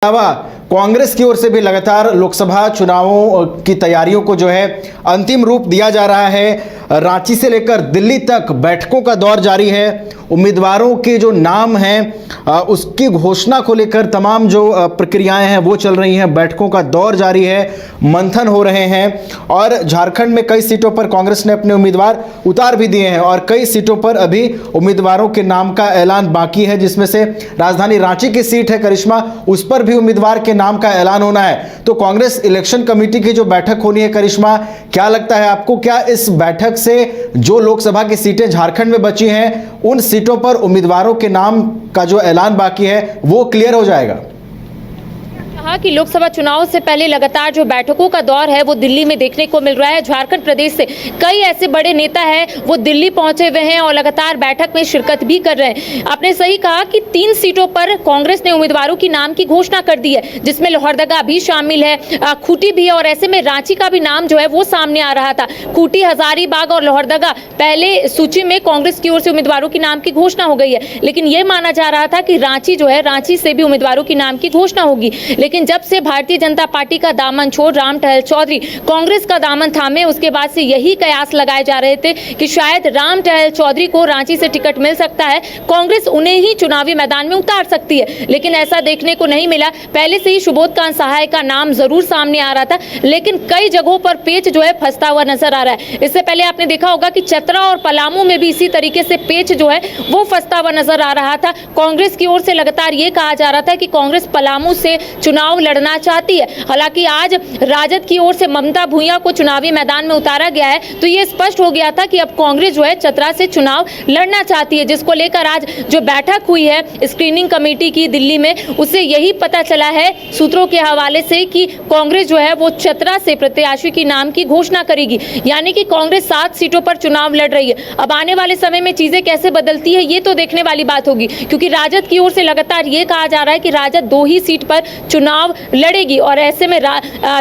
अलावा कांग्रेस की ओर से भी लगातार लोकसभा चुनावों की तैयारियों को जो है अंतिम रूप दिया जा रहा है। रांची से लेकर दिल्ली तक बैठकों का दौर जारी है। उम्मीदवारों के जो नाम हैं उसकी घोषणा को लेकर तमाम जो प्रक्रियाएं हैं वो चल रही हैं। बैठकों का दौर जारी है, मंथन हो रहे हैं और झारखंड में कई सीटों पर कांग्रेस ने अपने उम्मीदवार उतार भी दिए हैं और कई सीटों पर अभी उम्मीदवारों के नाम का ऐलान बाकी है, जिसमें से राजधानी रांची की सीट है करिश्मा, उस पर भी उम्मीदवार के नाम का ऐलान होना है। तो कांग्रेस इलेक्शन कमेटी की जो बैठक होनी है करिश्मा, क्या लगता है आपको, क्या इस बैठक से जो लोकसभा की सीटें झारखंड में बची हैं उन सीटों पर उम्मीदवारों के नाम का जो ऐलान बाकी है वो क्लियर हो जाएगा? कहा कि लोकसभा चुनाव से पहले लगातार जो बैठकों का दौर है वो दिल्ली में देखने को मिल रहा है। झारखंड प्रदेश से कई ऐसे बड़े नेता हैं वो दिल्ली पहुंचे हुए हैं और लगातार बैठक में शिरकत भी कर रहे हैं। आपने सही कहा कि 3 सीटों पर कांग्रेस ने उम्मीदवारों की नाम की घोषणा कर दी है, जिसमें लोहरदगा भी शामिल है, खूंटी भी है और ऐसे में रांची का भी नाम जो है वो सामने आ रहा था। खूंटी, हजारीबाग और लोहरदगा पहले सूची में कांग्रेस की ओर से उम्मीदवारों के नाम की घोषणा हो गई है, लेकिन यह माना जा रहा था कि रांची जो है, रांची से भी उम्मीदवारों के नाम की घोषणा होगी। लेकिन जब से भारतीय जनता पार्टी का दामन छोड़ राम टहल चौधरी कांग्रेस का दामन थामे, उसके बाद से यही कयास लगाए जा रहे थे कि शायद राम टहल चौधरी को रांची से टिकट मिल सकता है, कांग्रेस उन्हें ही चुनावी मैदान में उतार सकती है, लेकिन ऐसा देखने को नहीं मिला। पहले से ही सुबोध कांत सहाय का नाम जरूर सामने आ रहा था, लेकिन कई जगहों पर पेच जो है फंसता हुआ नजर आ रहा है। इससे पहले आपने देखा होगा कि चतरा और पलामू में भी इसी तरीके से पेच जो है वो फंसता हुआ नजर आ रहा था। कांग्रेस की ओर से लगातार ये कहा जा रहा था कि कांग्रेस पलामू से चुनाव लड़ना चाहती है। हालांकि आज राजद की ओर से ममता भूया को चुनावी मैदान में उतारा गया है, तो ये स्पष्ट हो गया था कि अब कांग्रेस जो है चतरा से चुनाव लड़ना चाहती है, जिसको लेकर आज जो बैठक हुई है स्क्रीनिंग कमेटी की दिल्ली में, उससे यही पता चला है सूत्रों के हवाले से कि कांग्रेस जो है वो चतरा से प्रत्याशी की नाम की घोषणा करेगी, यानी कि कांग्रेस 7 सीटों पर चुनाव लड़ रही है। अब आने वाले समय में चीजें कैसे बदलती है ये तो देखने वाली बात होगी, क्योंकि राजद की ओर से लगातार ये कहा जा रहा है कि राजद 2 ही सीट पर चुनाव लड़ेगी और ऐसे में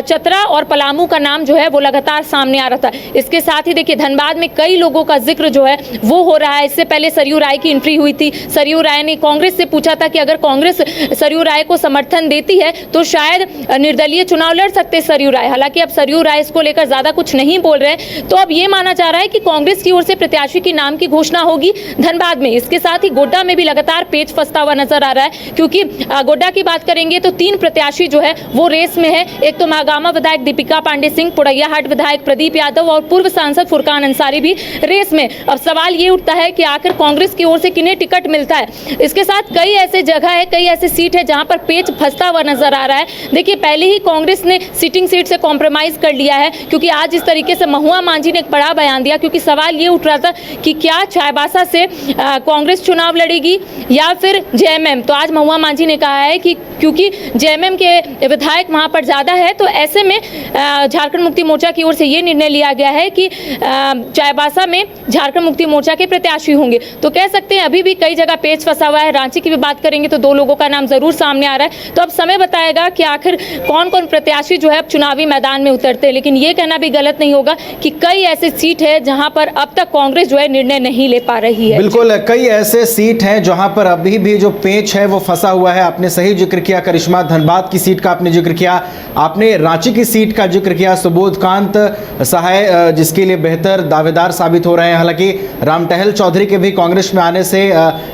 चतरा और पलामू का नाम जो है वो लगातार सामने आ रहा था। इसके साथ ही देखिए धनबाद में कई लोगों का जिक्र जो है वो हो रहा है। इससे पहले सरयू राय की एंट्री हुई थी। सरयू राय ने कांग्रेस से पूछा था कि अगर कांग्रेस सरयू राय को समर्थन देती है तो शायद निर्दलीय चुनाव लड़ सकते सरयू राय। हालांकि अब सरयू राय इसको लेकर ज्यादा कुछ नहीं बोल रहे, तो अब ये माना जा रहा है कि कांग्रेस की ओर से प्रत्याशी की नाम की घोषणा होगी धनबाद में। इसके साथ ही गोड्डा में भी लगातार पेच फंसता हुआ नजर आ रहा है, क्योंकि गोड्डा की बात करेंगे तो 3 प्रत्याशी जो है वो रेस में है। एक तो महागामा विधायक दीपिका पांडे सिंह, पुड़ैयाहाट विधायक प्रदीप यादव और पूर्व सांसद फुरकान अंसारी भी रेस में। अब सवाल ये उठता है कि आखिर कांग्रेस की ओर से किन्हें टिकट मिलता है। इसके साथ कई ऐसे जगह है, कई ऐसे सीट है जहां पर पेच फंसता हुआ नजर आ रहा है। देखिए पहले ही कांग्रेस ने सिटिंग सीट से कॉम्प्रोमाइज कर लिया है, क्योंकि आज इस तरीके से महुआ मांझी ने एक बड़ा बयान दिया, क्योंकि सवाल ये उठ रहा था कि क्या चाईबासा से कांग्रेस चुनाव लड़ेगी या फिर जेएमएम। तो आज महुआ मांझी ने कहा है कि क्योंकि जेएमएम के विधायक वहां पर ज्यादा है, तो ऐसे में झारखंड मुक्ति मोर्चा की ओर से ये निर्णय लिया गया है कि चाईबासा में झारखंड मुक्ति मोर्चा के प्रत्याशी होंगे। तो कह सकते हैं अभी भी कई जगह पेच फंसा हुआ है। रांची की भी बात करेंगे तो 2 लोगों का नाम जरूर सामने आ रहा है। तो अब समय बताएगा कि आखिर कौन कौन प्रत्याशी जो है अब चुनावी मैदान में उतरते हैं, लेकिन ये कहना भी गलत नहीं होगा कि कई ऐसे सीट है जहां पर अब तक कांग्रेस जो है निर्णय नहीं ले पा रही है। बिल्कुल, कई ऐसे सीट हैं जहां पर अभी भी जो पेच है वो फंसा हुआ है। आपने सही जिक्र किया करिश्मा, धनबाद की सीट का आपने जिक्र किया, आपने रांची की सीट का जिक्र किया, सुबोध कांत सहाय जिसके लिए बेहतर दावेदार साबित हो रहे हैं। हालांकि राम टहल चौधरी के भी कांग्रेस में आने से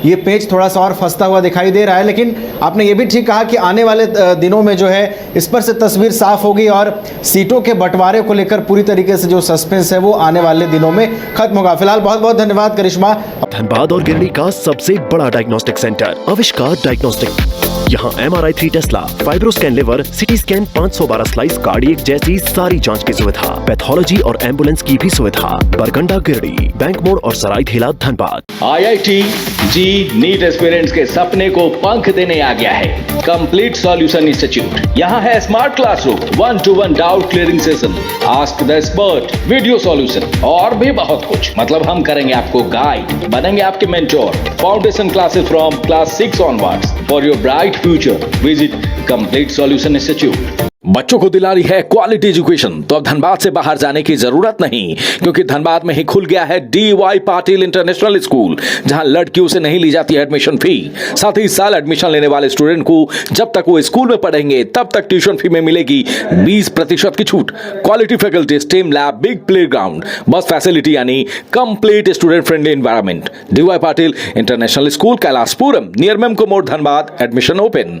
ये पेच थोड़ा सा और फंसता हुआ दिखाई दे रहा है, लेकिन आपने ये भी ठीक कहा कि आने वाले दिनों में जो है इस पर से तस्वीर साफ होगी और सीटों के बंटवारे को लेकर पूरी तरीके से जो सस्पेंस है वो आने वाले दिनों में खत्म होगा। फिलहाल बहुत बहुत धन्यवाद करिश्मा। धनबाद और गिरडी का सबसे बड़ा डायग्नोस्टिक सेंटर आविष्कार डायग्नोस्टिक। यहाँ MRI 3 Tesla, fibroscan liver, CT scan 512 slice cardiac जैसी सारी जांच की सुविधा, पैथोलॉजी और एम्बुलेंस की भी सुविधा। बरकंडा गिरडी, बैंक मोड़ और सराय ठेला धनबाद। IIT जी नीट एस्पिरेंट्स के सपने को पंख देने आ गया है कंप्लीट सॉल्यूशन इंस्टीट्यूट। यहाँ है smart classroom, 1-to-1 doubt clearing session, ask the expert, video solution और भी बहुत कुछ। मतलब हम करेंगे आपको गाइड, बनेंगे आपके mentor. Foundation classes from class 6 onwards for your bright future. Visit Complete Solution Institute. बच्चों को दिला रही है क्वालिटी एजुकेशन, तो अब धनबाद से बाहर जाने की जरूरत नहीं, क्योंकि धनबाद में ही खुल गया है DY पाटिल इंटरनेशनल स्कूल, जहां लड़कियों से नहीं ली जाती है एडमिशन फी। साथ ही इस साल एडमिशन लेने वाले स्टूडेंट को जब तक वो स्कूल में पढ़ेंगे तब तक ट्यूशन फी में मिलेगी 20% की छूट। Quality faculty, STEM lab, big playground, bus facility यानी complete student friendly environment. DY Patil international school, Kailashpuram, near Memco मोड़, धनबाद। Admission open.